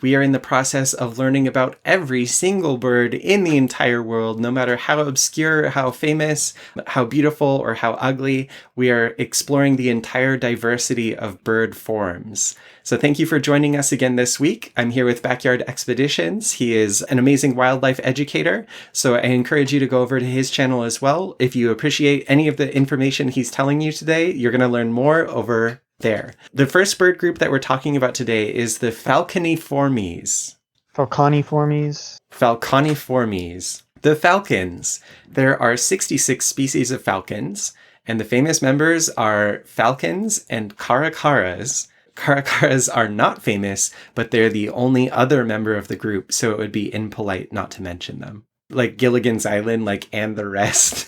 We are in the process of learning about every single bird in the entire world, no matter how obscure, how famous, how beautiful, or how ugly. We are exploring the entire diversity of bird forms. So thank you for joining us again this week. I'm here with Backyard Expeditions. He is an amazing wildlife educator, so I encourage you to go over to his channel as well. If you appreciate any of the information he's telling you today, you're going to learn more over there. The first bird group that we're talking about today is the Falconiformes. Falconiformes. Falconiformes. The falcons. There are 66 species of falcons, and the famous members are falcons and caracaras. Caracaras are not famous, but they're the only other member of the group, so it would be impolite not to mention them. Like Gilligan's Island, and the rest.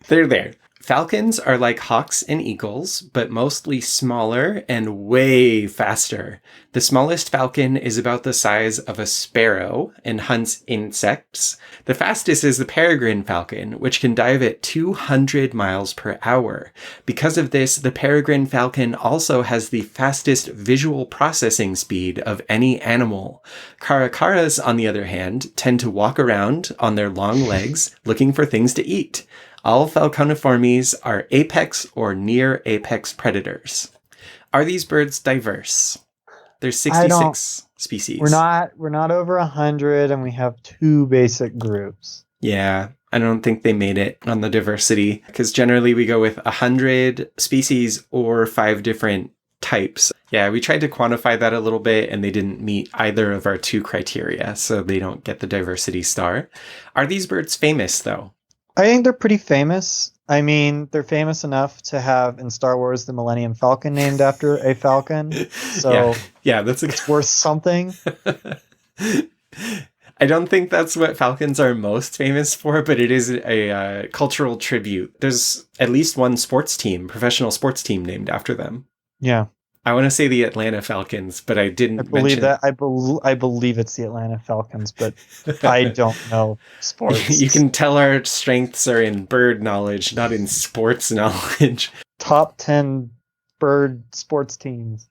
They're there. Falcons are like hawks and eagles, but mostly smaller and way faster. The smallest falcon is about the size of a sparrow and hunts insects. The fastest is the peregrine falcon, which can dive at 200 miles per hour. Because of this, the peregrine falcon also has the fastest visual processing speed of any animal. Caracaras, on the other hand, tend to walk around on their long legs looking for things to eat. All Falconiformes are apex or near apex predators. Are these birds diverse? There's 66 species. We're not over 100, and we have 2 basic groups. Yeah, I don't think they made it on the diversity, because generally we go with 100 species or 5 different types. Yeah, we tried to quantify that a little bit, and they didn't meet either of our 2 criteria, so they don't get the diversity star. Are these birds famous, though? I think they're pretty famous. I mean, they're famous enough to have in Star Wars the Millennium Falcon named after a falcon. So yeah, that's it's worth something. I don't think that's what falcons are most famous for, but it is a cultural tribute. There's at least one professional sports team named after them. Yeah. I want to say the Atlanta Falcons, but I didn't mention that. I believe it's the Atlanta Falcons, but I don't know sports. You can tell our strengths are in bird knowledge, not in sports knowledge. Top 10 bird sports teams.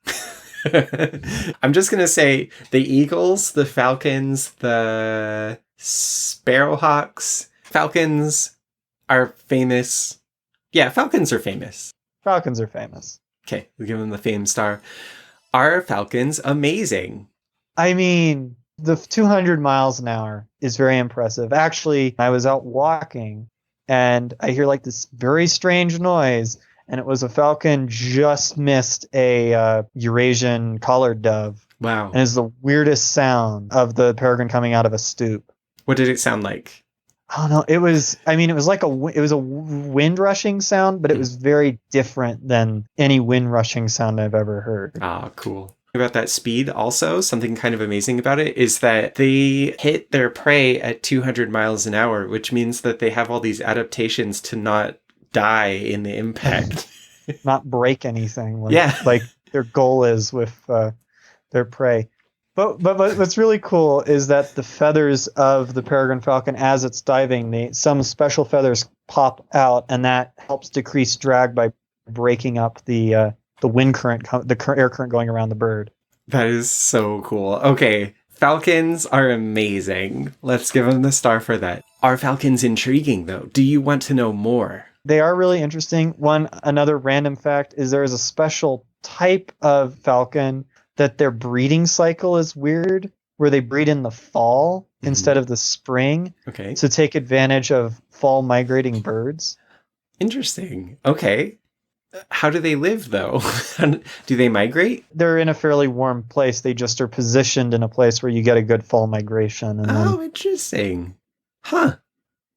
I'm just going to say the Eagles, the Falcons, the Sparrowhawks. Falcons are famous. Yeah, Falcons are famous. Falcons are famous. Okay, we give them the fame star. Are falcons amazing? I mean, the 200 miles an hour is very impressive. Actually, I was out walking and I hear this very strange noise, and it was a falcon just missed a Eurasian collared dove. Wow. And it's the weirdest sound of the peregrine coming out of a stoop. What did it sound like? I don't know. It was a wind rushing sound, but it was very different than any wind rushing sound I've ever heard. Ah, cool. About that speed also, something kind of amazing about it is that they hit their prey at 200 miles an hour, which means that they have all these adaptations to not die in the impact. Not break anything. Like their goal is with their prey. But what's really cool is that the feathers of the peregrine falcon, as it's diving, some special feathers pop out, and that helps decrease drag by breaking up the wind current, air current going around the bird. That is so cool. Okay, falcons are amazing. Let's give them the star for that. Are falcons intriguing, though? Do you want to know more? They are really interesting. Another random fact is there is a special type of falcon that their breeding cycle is weird, where they breed in the fall instead of the spring. Okay. To take advantage of fall migrating birds. Interesting. Okay. How do they live, though? Do they migrate? They're in a fairly warm place. They just are positioned in a place where you get a good fall migration. And interesting. Huh.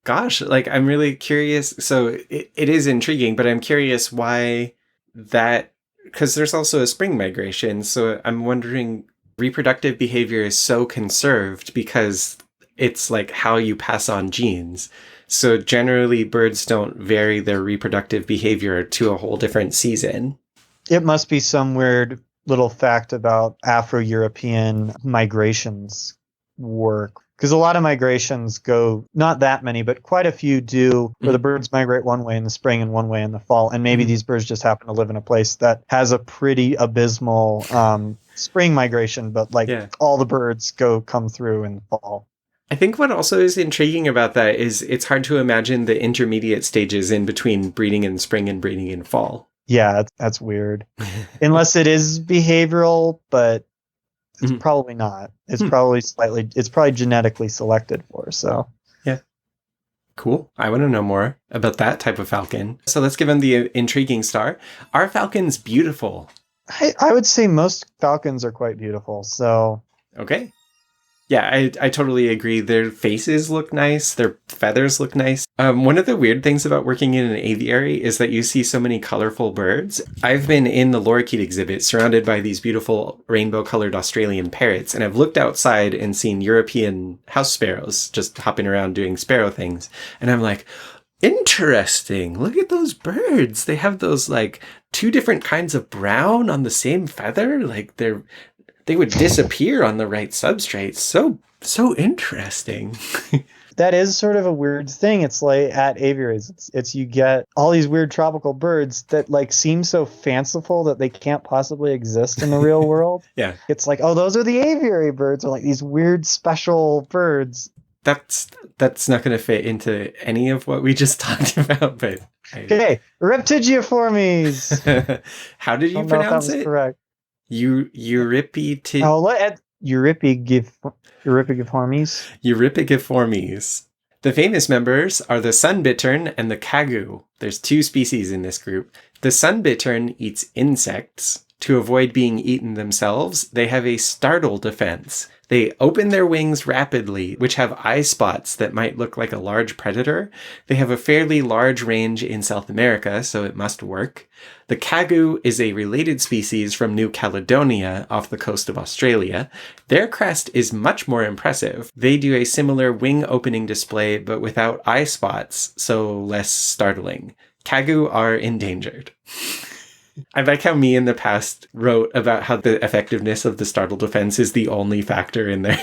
Gosh, I'm really curious. So it is intriguing, but I'm curious why that... Because there's also a spring migration, so I'm wondering, reproductive behavior is so conserved because it's how you pass on genes. So generally, birds don't vary their reproductive behavior to a whole different season. It must be some weird little fact about Afro-European migrations work. Because a lot of migrations go, not that many, but quite a few do, where the birds migrate one way in the spring and one way in the fall. And maybe these birds just happen to live in a place that has a pretty abysmal spring migration, but like Yeah. all the birds come through in fall. I think what also is intriguing about that is it's hard to imagine the intermediate stages in between breeding in spring and breeding in fall. Yeah, that's weird. Unless it is behavioral, but it's probably not. It's probably genetically selected for, so. Yeah. Cool. I want to know more about that type of falcon. So let's give him the intriguing star. Are falcons beautiful? I would say most falcons are quite beautiful, so. Okay. Yeah, I totally agree. Their faces look nice. Their feathers look nice. One of the weird things about working in an aviary is that you see so many colorful birds. I've been in the lorikeet exhibit surrounded by these beautiful rainbow-colored Australian parrots, and I've looked outside and seen European house sparrows just hopping around doing sparrow things. And I'm like, interesting. Look at those birds. They have those, like, two different kinds of brown on the same feather. Like, they would disappear on the right substrate. So interesting. That is sort of a weird thing. It's like at aviaries, it's you get all these weird tropical birds that like seem so fanciful that they can't possibly exist in the real world. Yeah. It's like, oh, those are the aviary birds, or like these weird special birds. That's not going to fit into any of what we just talked about, but okay, Reptigiformes. How did you pronounce it? Correct. Euripigiformes. Euripigiformes. The famous members are the Sunbittern and the Kagu. There's 2 species in this group. The Sunbittern eats insects. To avoid being eaten themselves, they have a startle defense. They open their wings rapidly, which have eye spots that might look like a large predator. They have a fairly large range in South America, so it must work. The Kagu is a related species from New Caledonia off the coast of Australia. Their crest is much more impressive. They do a similar wing opening display, but without eye spots, so less startling. Kagu are endangered. I like how me in the past wrote about how the effectiveness of the startle defense is the only factor in their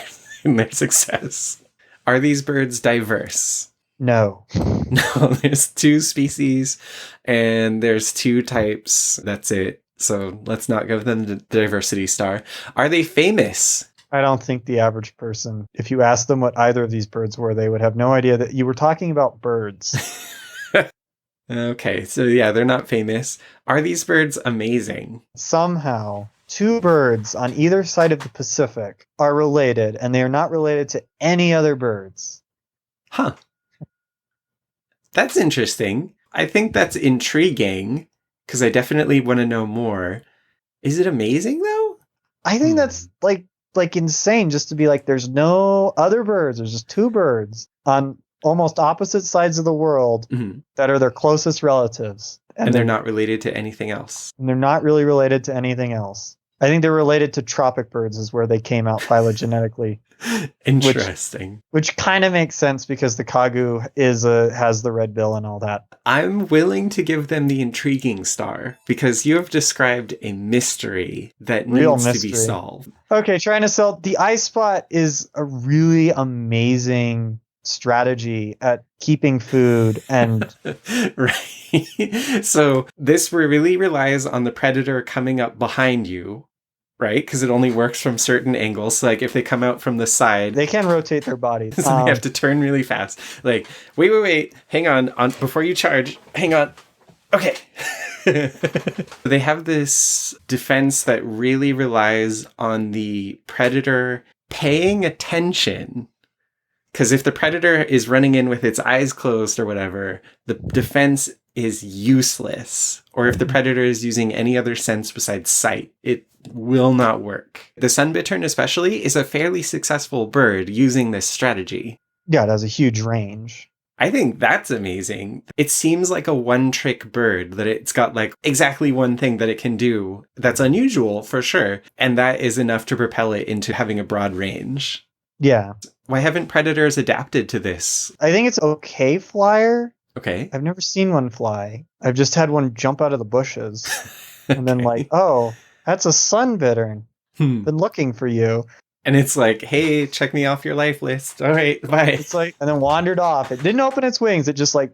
success. Are these birds diverse? No. No, there's 2 species and there's 2 types. That's it. So let's not give them the diversity star. Are they famous? I don't think the average person, if you asked them what either of these birds were, they would have no idea that you were talking about birds. Okay, so yeah, they're not famous. Are these birds amazing? Somehow, 2 birds on either side of the Pacific are related, and they are not related to any other birds. Huh. That's interesting. I think that's intriguing, because I definitely want to know more. Is it amazing, though? I think that's, like insane, just to be like, there's no other birds. There's just 2 birds on almost opposite sides of the world that are their closest relatives. And they're not related to anything else. And they're not really related to anything else. I think they're related to tropic birds is where they came out phylogenetically. Interesting. Which kind of makes sense because the Kagu has the red bill and all that. I'm willing to give them the intriguing star because you have described a mystery that needs to be solved. Okay, trying to sell the eye spot is a really amazing strategy at keeping food and right. So this really relies on the predator coming up behind you, right? Because it only works from certain angles. So like if they come out from the side, they can rotate their bodies. So they have to turn really fast. Like, wait, hang on before you charge. Hang on. Okay. They have this defense that really relies on the predator paying attention. Because if the predator is running in with its eyes closed or whatever, the defense is useless. Or if the predator is using any other sense besides sight, it will not work. The Sunbittern especially is a fairly successful bird using this strategy. Yeah, it has a huge range. I think that's amazing. It seems like a one-trick bird, that it's got like exactly one thing that it can do that's unusual for sure. And that is enough to propel it into having a broad range. Yeah. Why haven't predators adapted to this? I think it's okay flyer. Okay. I've never seen one fly. I've just had one jump out of the bushes. And then like, oh, that's a Sunbittern. Been looking for you. And it's like, hey, check me off your life list. All right, bye. It's like, and then wandered off. It didn't open its wings. It just like,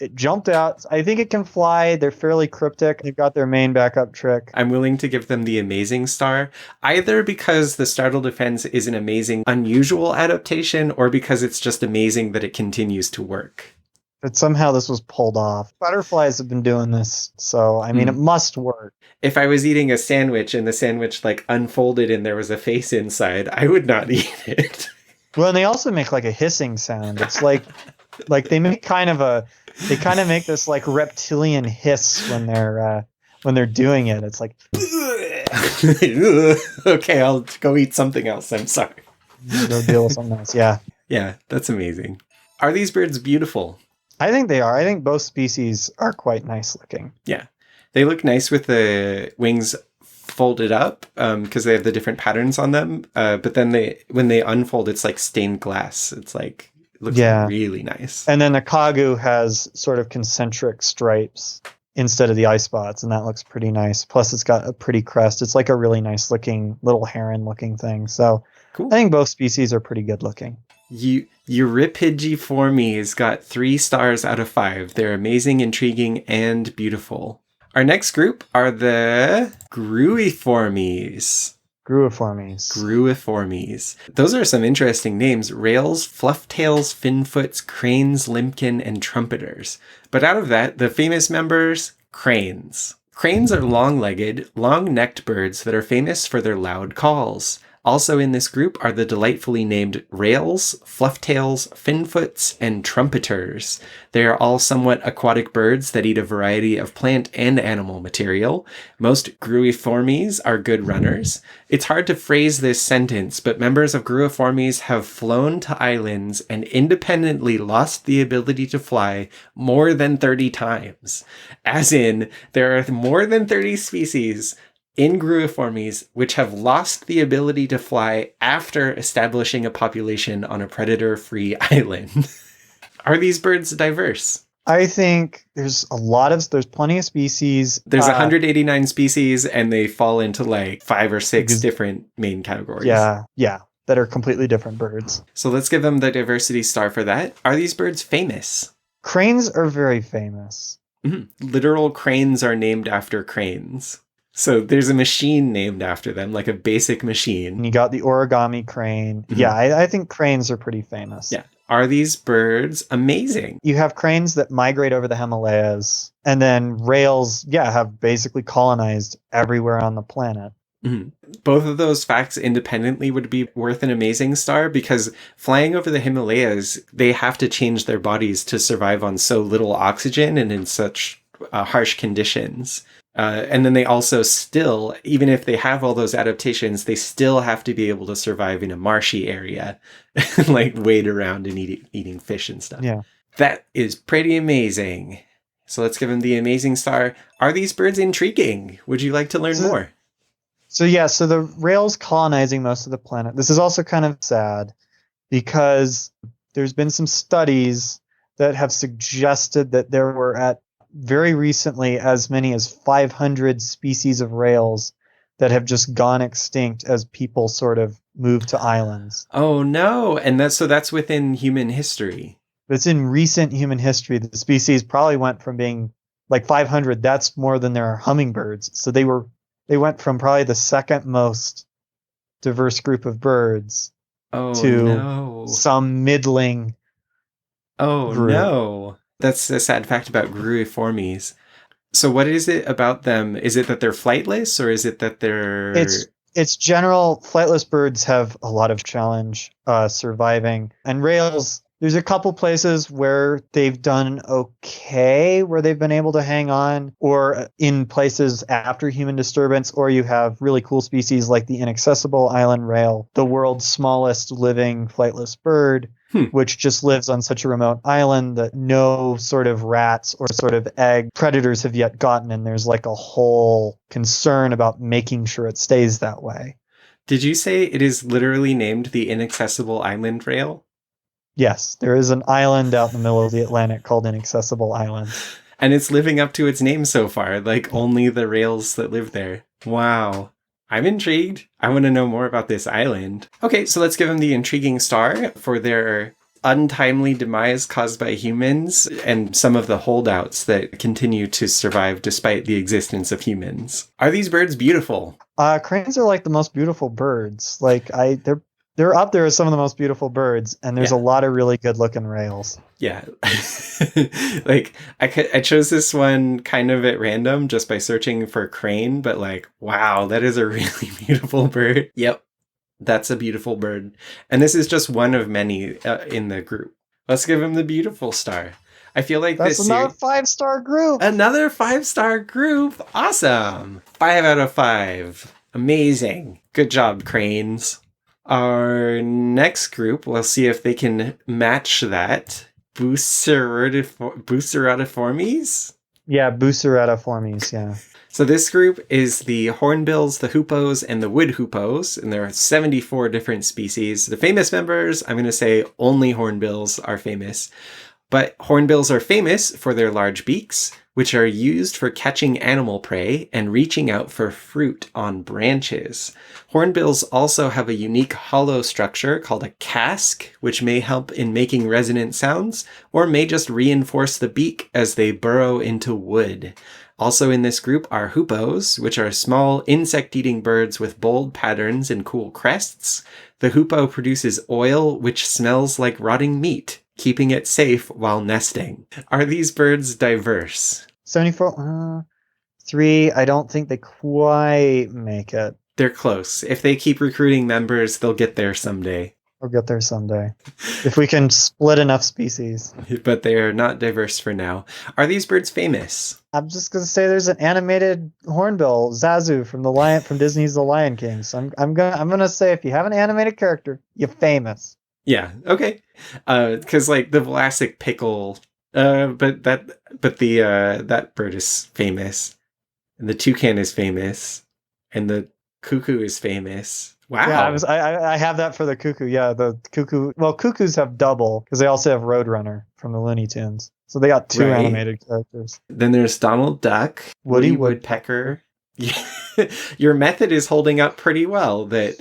It jumped out. I think it can fly. They're fairly cryptic. They've got their main backup trick. I'm willing to give them the amazing star, either because the startle defense is an amazing, unusual adaptation, or because it's just amazing that it continues to work. But somehow this was pulled off. Butterflies have been doing this, so I mean, it must work. If I was eating a sandwich and the sandwich like unfolded and there was a face inside, I would not eat it. Well, and they also make like a hissing sound. It's like they make they kind of make this like reptilian hiss when they're doing it. It's like okay, I'll go eat something else. I'm sorry. Go deal with something else. Yeah. Yeah, that's amazing. Are these birds beautiful? I think they are. I think both species are quite nice looking. Yeah. They look nice with the wings folded up because they have the different patterns on them. But then when they unfold, it's like stained glass. It's like, it looks really nice. And then the Kagu has sort of concentric stripes instead of the eye spots, and that looks pretty nice. Plus, it's got a pretty crest. It's like a really nice looking little heron looking thing. So cool. I think both species are pretty good looking. Piciformes got 3 stars out of 5. They're amazing, intriguing, and beautiful. Our next group are the Gruiformes. Gruiformes. Those are some interesting names. Rails, flufftails, finfoots, cranes, limpkin, and trumpeters. But out of that, the famous members, cranes. Cranes are long-legged, long-necked birds that are famous for their loud calls. Also in this group are the delightfully named rails, flufftails, finfoots, and trumpeters. They are all somewhat aquatic birds that eat a variety of plant and animal material. Most Gruiformes are good runners. It's hard to phrase this sentence, but members of Gruiformes have flown to islands and independently lost the ability to fly more than 30 times. As in, there are more than 30 species in Gruiformes which have lost the ability to fly after establishing a population on a predator-free island. Are these birds diverse? I think there's plenty of species. There's 189 species, and they fall into like 5 or 6 different main categories. Yeah, that are completely different birds. So let's give them the diversity star for that. Are these birds famous? Cranes are very famous. Mm-hmm. Literal cranes are named after cranes. So there's a machine named after them, like a basic machine. And you got the origami crane. Mm-hmm. Yeah, I think cranes are pretty famous. Yeah. Are these birds amazing? You have cranes that migrate over the Himalayas, and then rails, have basically colonized everywhere on the planet. Mm-hmm. Both of those facts independently would be worth an amazing star, because flying over the Himalayas, they have to change their bodies to survive on so little oxygen and in such harsh conditions. And then they also still, even if they have all those adaptations, they still have to be able to survive in a marshy area, like wade around and eating fish and stuff. Yeah. That is pretty amazing. So let's give them the amazing star. Are these birds intriguing? Would you like to learn more? So the rails colonizing most of the planet. This is also kind of sad because there's been some studies that have suggested that there were very recently as many as 500 species of rails that have just gone extinct as people sort of move to islands. Oh no. And that's within human history. It's in recent human history. The species probably went from being like 500. That's more than there are hummingbirds. So they went from probably the second most diverse group of birds to some middling group. No. That's a sad fact about Gruiformes. So what is it about them? Is it that they're flightless, or is it that they're... It's general. Flightless birds have a lot of challenge surviving. And rails, there's a couple places where they've done okay, where they've been able to hang on, or in places after human disturbance, or you have really cool species like the inaccessible island rail, the world's smallest living flightless bird, which just lives on such a remote island that no sort of rats or sort of egg predators have yet gotten. And there's like a whole concern about making sure it stays that way. Did you say it is literally named the Inaccessible Island Rail? Yes, there is an island out in the middle of the Atlantic called Inaccessible Island. And it's living up to its name so far, like only the rails that live there. Wow. I'm intrigued. I want to know more about this island. Okay, so let's give them the intriguing star for their untimely demise caused by humans and some of the holdouts that continue to survive despite the existence of humans. Are these birds beautiful? Cranes are like the most beautiful birds. They're up there as some of the most beautiful birds, and there's a lot of really good looking rails. Yeah. Like, I chose this one kind of at random just by searching for crane, but like, wow, that is a really beautiful bird. Yep. That's a beautiful bird. And this is just one of many in the group. Let's give him the beautiful star. I feel like that's another 5-star group. Another 5-star group. Awesome. 5 out of 5. Amazing. Good job, cranes. Our next group, we'll see if they can match that. Buceratiformes? Yeah, Buceratiformes, yeah. So this group is the Hornbills, the Hoopoes, and the Woodpeckers, and there are 74 different species. The famous members, I'm going to say only Hornbills are famous. But Hornbills are famous for their large beaks, which are used for catching animal prey and reaching out for fruit on branches. Hornbills also have a unique hollow structure called a casque, which may help in making resonant sounds, or may just reinforce the beak as they burrow into wood. Also in this group are Hoopoes, which are small insect-eating birds with bold patterns and cool crests. The Hoopoe produces oil which smells like rotting meat, keeping it safe while nesting. Are these birds diverse? 74, 3, I don't think they quite make it. They're close. If they keep recruiting members, they'll get there someday. We'll get there someday. If we can split enough species. But they are not diverse for now. Are these birds famous? I'm just gonna say there's an animated hornbill, Zazu from Disney's The Lion King. So I'm gonna say if you have an animated character, you're famous. Yeah. Okay. Because like the Vlasic pickle, but that bird is famous, and the toucan is famous, and the cuckoo is famous. Wow. Yeah, I have that for the cuckoo. Yeah, the cuckoo. Well, cuckoos have double because they also have Roadrunner from the Looney Tunes. So they got 2 animated characters. Then there's Donald Duck, Woody Woodpecker. Yeah. Your method is holding up pretty well. That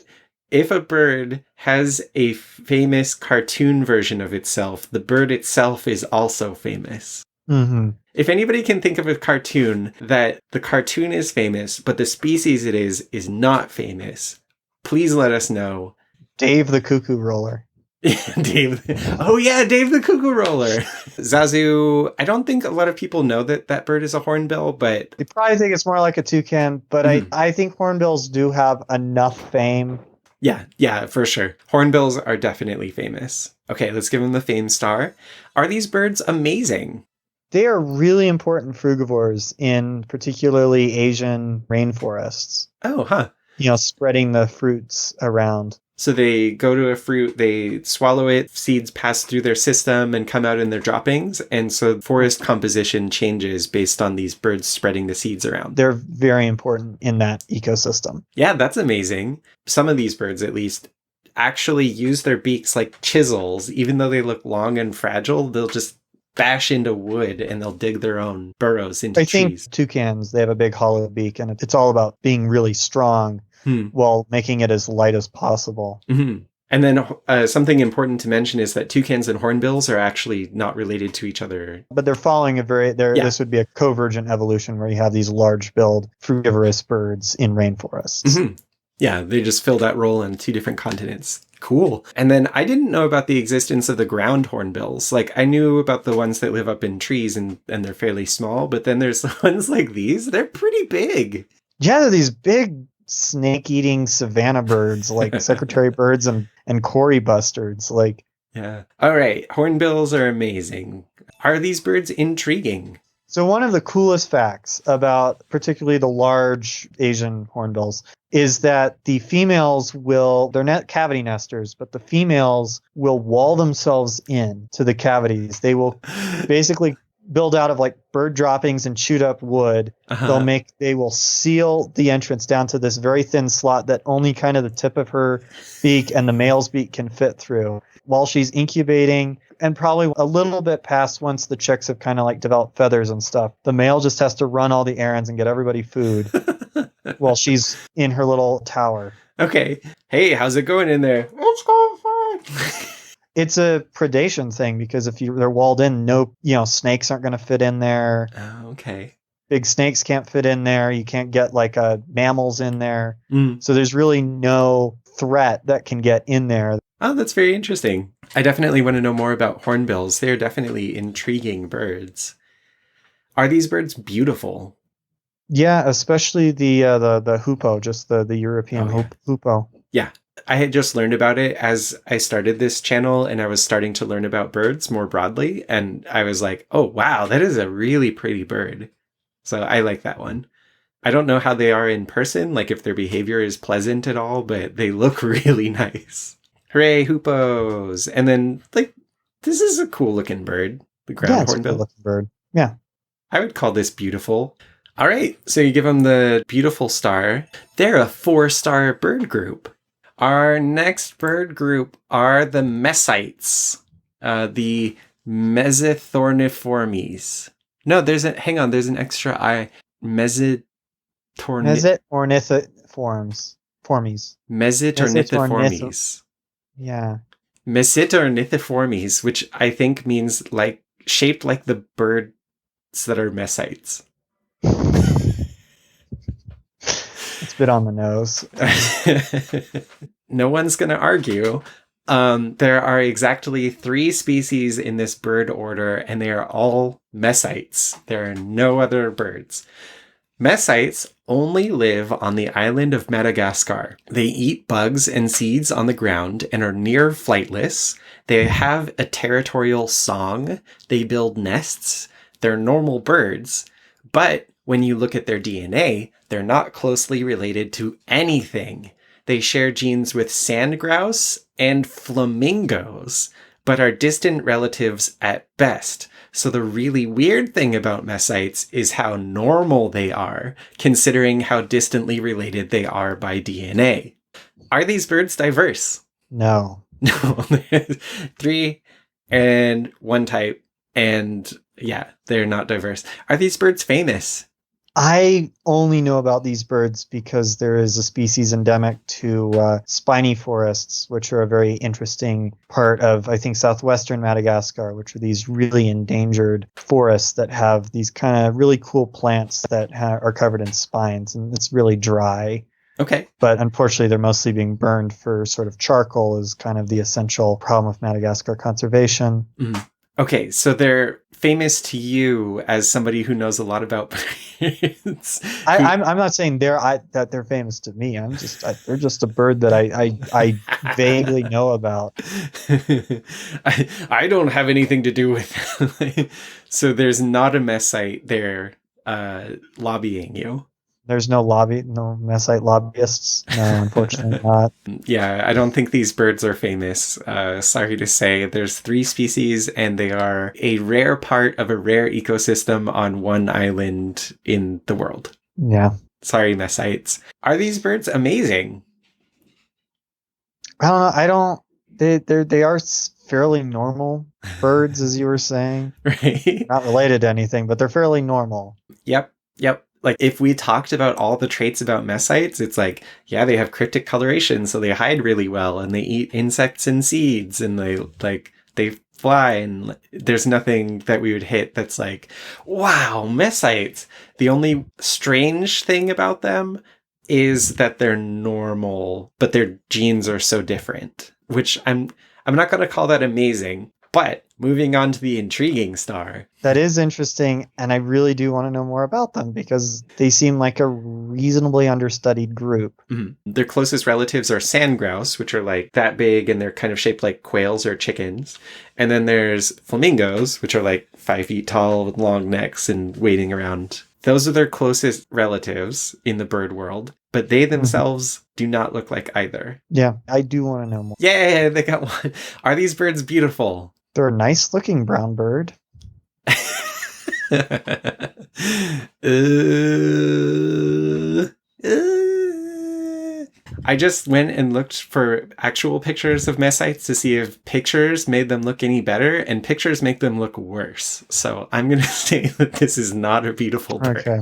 if a bird has a famous cartoon version of itself, the bird itself is also famous. Mm-hmm. If anybody can think of a cartoon that the cartoon is famous, but the species it is not famous, please let us know. Dave the Cuckoo Roller. Dave. Oh yeah, Dave the Cuckoo Roller. Zazu, I don't think a lot of people know that bird is a hornbill, but... They probably think it's more like a toucan, but I think hornbills do have enough fame. Yeah, for sure. Hornbills are definitely famous. Okay, let's give them the fame star. Are these birds amazing? They are really important frugivores in particularly Asian rainforests. Oh, huh. Spreading the fruits around. So they go to a fruit, they swallow it, seeds pass through their system and come out in their droppings. And so forest composition changes based on these birds spreading the seeds around. They're very important in that ecosystem. Yeah, that's amazing. Some of these birds, at least, actually use their beaks like chisels. Even though they look long and fragile, they'll just bash into wood and they'll dig their own burrows into trees. I think toucans, they have a big hollow beak, and it's all about being really strong while making it as light as possible. Mm-hmm. And then something important to mention is that toucans and hornbills are actually not related to each other. But they're following this would be a convergent evolution where you have these large-billed frugivorous birds in rainforests. Mm-hmm. Yeah, they just fill that role on 2 different continents. Cool. And then I didn't know about the existence of the ground hornbills. Like, I knew about the ones that live up in trees and they're fairly small, but then there's the ones like these. They're pretty big. Yeah, they're these big snake-eating savanna birds like secretary birds and quarry bustards. Like, yeah. All right. Hornbills are amazing. Are these birds intriguing? So one of the coolest facts about particularly the large Asian hornbills is that the females they're not cavity nesters, but the females will wall themselves in to the cavities. They will basically build out of like bird droppings and chewed up wood. Uh-huh. They will seal the entrance down to this very thin slot that only kind of the tip of her beak and the male's beak can fit through while she's incubating. And probably a little bit past once the chicks have kind of like developed feathers and stuff. The male just has to run all the errands and get everybody food while she's in her little tower. Okay. Hey, how's it going in there? It's going fine. It's a predation thing because if they're walled in, no, snakes aren't going to fit in there. Oh, okay. Big snakes can't fit in there. You can't get like mammals in there. Mm. So there's really no threat that can get in there. Oh, that's very interesting. I definitely want to know more about hornbills. They're definitely intriguing birds. Are these birds beautiful? Yeah, especially the hoopoe, just the European hoopoe. Yeah, I had just learned about it as I started this channel and I was starting to learn about birds more broadly. And I was like, oh, wow, that is a really pretty bird. So I like that one. I don't know how they are in person, like if their behavior is pleasant at all, but they look really nice. Hooray, Hoopoes! And then, like, this is a cool looking bird. The ground It's a hornbill. cool looking bird. Yeah. I would call this beautiful. All right, so you give them the beautiful star. They're a 4-star bird group. Our next bird group are the Mesites, the Mesithorniformes. No, there's an extra I. Mesitornithiformes. Mesitornithiformes. Yeah. Mesitornithiformes, which I think means like shaped like the birds that are Mesites. It's a bit on the nose. No one's going to argue. There are exactly 3 species in this bird order, and they are all Mesites. There are no other birds. Mesites only live on the island of Madagascar. They eat bugs and seeds on the ground and are near flightless. They have a territorial song. They build nests. They're normal birds. But when you look at their DNA, they're not closely related to anything. They share genes with sand grouse and flamingos, but are distant relatives at best. So the really weird thing about Mesites is how normal they are, considering how distantly related they are by DNA. Are these birds diverse? No. No. 3 and 1 type, and yeah, they're not diverse. Are these birds famous? I only know about these birds because there is a species endemic to spiny forests, which are a very interesting part of, I think, southwestern Madagascar, which are these really endangered forests that have these kind of really cool plants that are covered in spines, and it's really dry. Okay. But unfortunately, they're mostly being burned for sort of charcoal is kind of the essential problem with Madagascar conservation. Mm. Okay, so they're famous to you as somebody who knows a lot about birds. I'm not saying that they're famous to me. They're just a bird that I vaguely know about. I don't have anything to do with it. So there's not a Mesite there lobbying you. There's no Mesite lobbyists. No, unfortunately not. Yeah, I don't think these birds are famous. Sorry to say. There's 3 species, and they are a rare part of a rare ecosystem on one island in the world. Yeah. Sorry, Mesites. Are these birds amazing? I don't know. They are fairly normal birds, as you were saying. Right? Not related to anything, but they're fairly normal. Yep. Like, if we talked about all the traits about Mesites, it's like, yeah, they have cryptic coloration, so they hide really well, and they eat insects and seeds, and they fly, and there's nothing that we would hit that's like, wow, Mesites. The only strange thing about them is that they're normal, but their genes are so different, which I'm not going to call that amazing. But moving on to the intriguing star. That is interesting, and I really do want to know more about them because they seem like a reasonably understudied group. Mm-hmm. Their closest relatives are sand grouse, which are like that big and they're kind of shaped like quails or chickens. And then there's flamingos, which are like 5 feet tall with long necks and wading around. Those are their closest relatives in the bird world, but they themselves do not look like either. Yeah, I do want to know more. Yeah, they got one. Are these birds beautiful? They're a nice looking brown bird. I just went and looked for actual pictures of Mesites to see if pictures made them look any better, and pictures make them look worse. So I'm going to say that this is not a beautiful bird. Okay.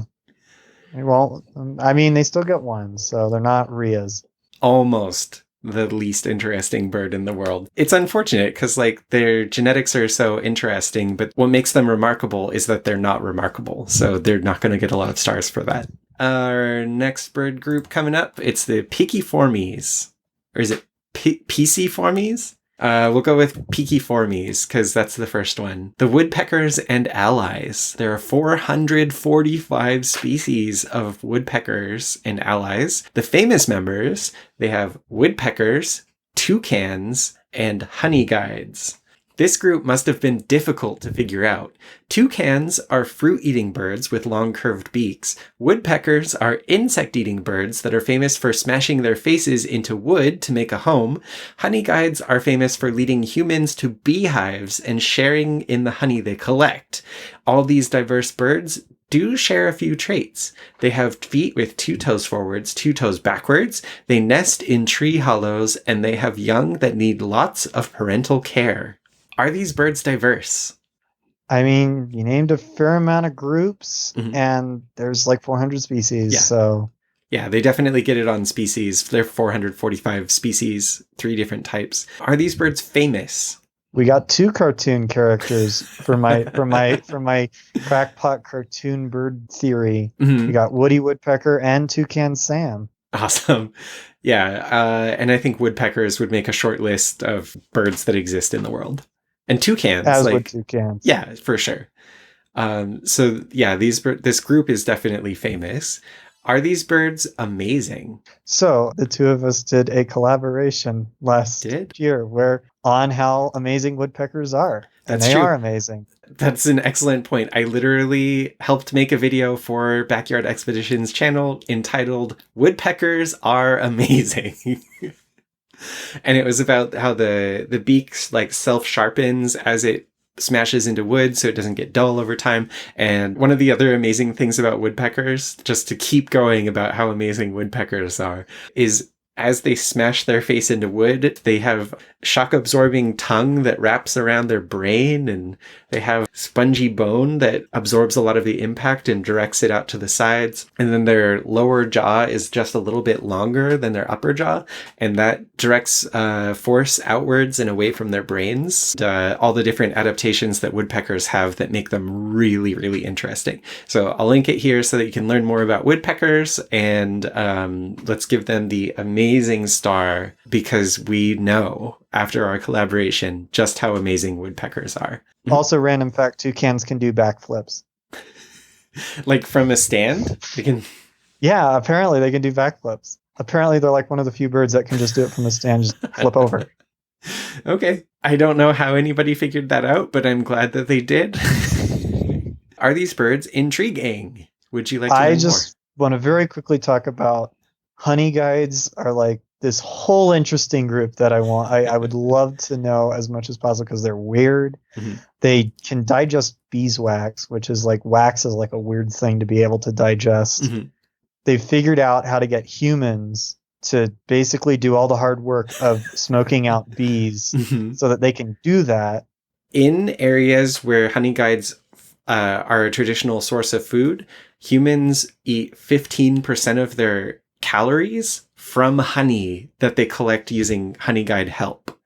Well, I mean, they still get one, so they're not Rias. Almost. the least interesting bird in the world. It's unfortunate because like their genetics are so interesting, but what makes them remarkable is that they're not remarkable. So they're not going to get a lot of stars for that. Our next bird group coming up, it's the Piciformes. Or is it Piciformes? We'll go with Piciformes because that's the first one. The woodpeckers and allies. There are 445 species of woodpeckers and allies. The famous members, they have woodpeckers, toucans, and honeyguides. This group must have been difficult to figure out. Toucans are fruit-eating birds with long curved beaks. Woodpeckers are insect-eating birds that are famous for smashing their faces into wood to make a home. Honeyguides are famous for leading humans to beehives and sharing in the honey they collect. All these diverse birds do share a few traits. They have feet with 2 toes forwards, 2 toes backwards. They nest in tree hollows, and they have young that need lots of parental care. Are these birds diverse? I mean, you named a fair amount of groups, and there's like 400 species, so... Yeah, they definitely get it on species. There are 445 species, 3 different types. Are these birds famous? We got 2 cartoon characters for my crackpot cartoon bird theory. We got Woody Woodpecker and Toucan Sam. Awesome. Yeah, and I think woodpeckers would make a short list of birds that exist in the world. And toucans. As would toucans. Yeah, for sure. So yeah, this group is definitely famous. Are these birds amazing? So the 2 of us did a collaboration last year on how amazing woodpeckers are. And they are amazing. That's an excellent point. I literally helped make a video for Backyard Expeditions channel entitled Woodpeckers Are Amazing. And it was about how the beak like self-sharpens as it smashes into wood so it doesn't get dull over time. And one of the other amazing things about woodpeckers, just to keep going about how amazing woodpeckers are, is as they smash their face into wood, they have shock-absorbing tongue that wraps around their brain, and they have spongy bone that absorbs a lot of the impact and directs it out to the sides. And then their lower jaw is just a little bit longer than their upper jaw, and that directs force outwards and away from their brains. All the different adaptations that woodpeckers have that make them really, really interesting. So I'll link it here so that you can learn more about woodpeckers, and let's give them the amazing star, because we know after our collaboration just how amazing woodpeckers are. Also, random fact, toucans can do backflips. Like from a stand? They can... Yeah, apparently they can do backflips. Apparently they're like one of the few birds that can just do it from a stand, just flip over. Okay. I don't know how anybody figured that out, but I'm glad that they did. Are these birds intriguing? Would you like to know more? I just want to very quickly talk about honeyguides are like this whole interesting group that I would love to know as much as possible because they're weird. They can digest beeswax, which is like wax is like a weird thing to be able to digest. They've figured out how to get humans to basically do all the hard work of smoking out bees so that they can do that. In areas where honeyguides are a traditional source of food, humans eat 15% of their calories from honey that they collect using honeyguide help.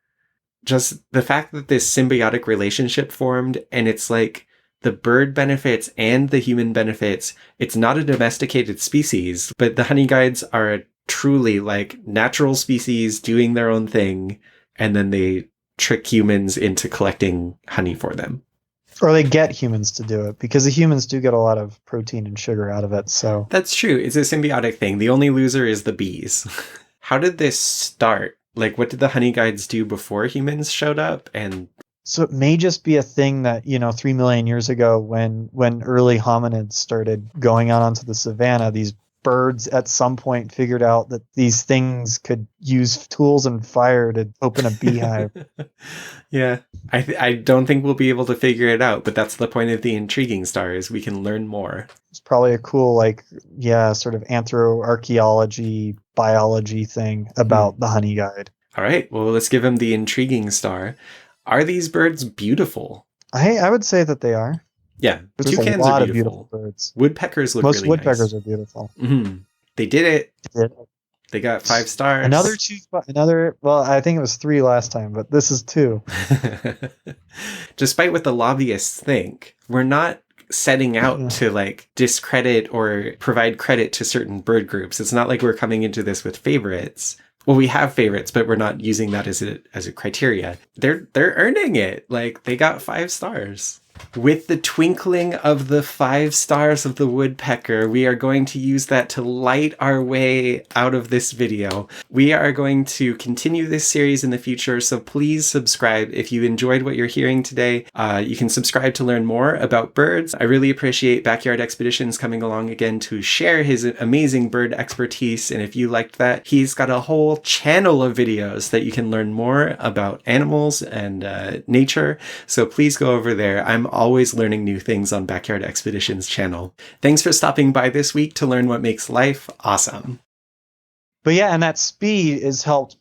Just the fact that this symbiotic relationship formed, and it's like the bird benefits and the human benefits. It's not a domesticated species, but the honeyguides are a truly like natural species doing their own thing, and then they trick humans into collecting honey for them. Or they get humans to do it, because the humans do get a lot of protein and sugar out of it. So that's true. It's a symbiotic thing. The only loser is the bees. How did this start? Like, what did the honeyguides do before humans showed up? And so it may just be a thing that, 3 million years ago, when early hominids started going out onto the savannah, these birds at some point figured out that these things could use tools and fire to open a beehive. Yeah, I don't think we'll be able to figure it out, but that's the point of the intriguing star, is we can learn more. It's probably a cool, sort of anthroarchaeology, biology thing about the honeyguide. All right, well, let's give him the intriguing star. Are these birds beautiful? I would say that they are. Yeah, there's a lot of beautiful birds. Woodpeckers look Most really woodpeckers nice. are beautiful. They did it. They got 5 stars. Another. Well, I think it was 3 last time, but this is 2. Despite what the lobbyists think, we're not setting out to like discredit or provide credit to certain bird groups. It's not like we're coming into this with favorites. Well, we have favorites, but we're not using that as a criteria. They're earning it. Like, they got 5 stars. With the twinkling of the 5 stars of the woodpecker, we are going to use that to light our way out of this video. We are going to continue this series in the future, so please subscribe if you enjoyed what you're hearing today. You can subscribe to learn more about birds. I really appreciate Backyard Expeditions coming along again to share his amazing bird expertise, and if you liked that, he's got a whole channel of videos that you can learn more about animals and nature, so please go over there. I'm always learning new things on Backyard Expeditions channel. Thanks for stopping by this week to learn what makes life awesome. But yeah, and that speed is helped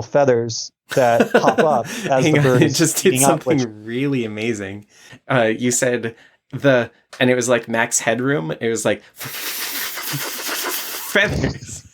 feathers that pop up as the bird is just did something really amazing. You said and it was like max headroom. It was like feathers.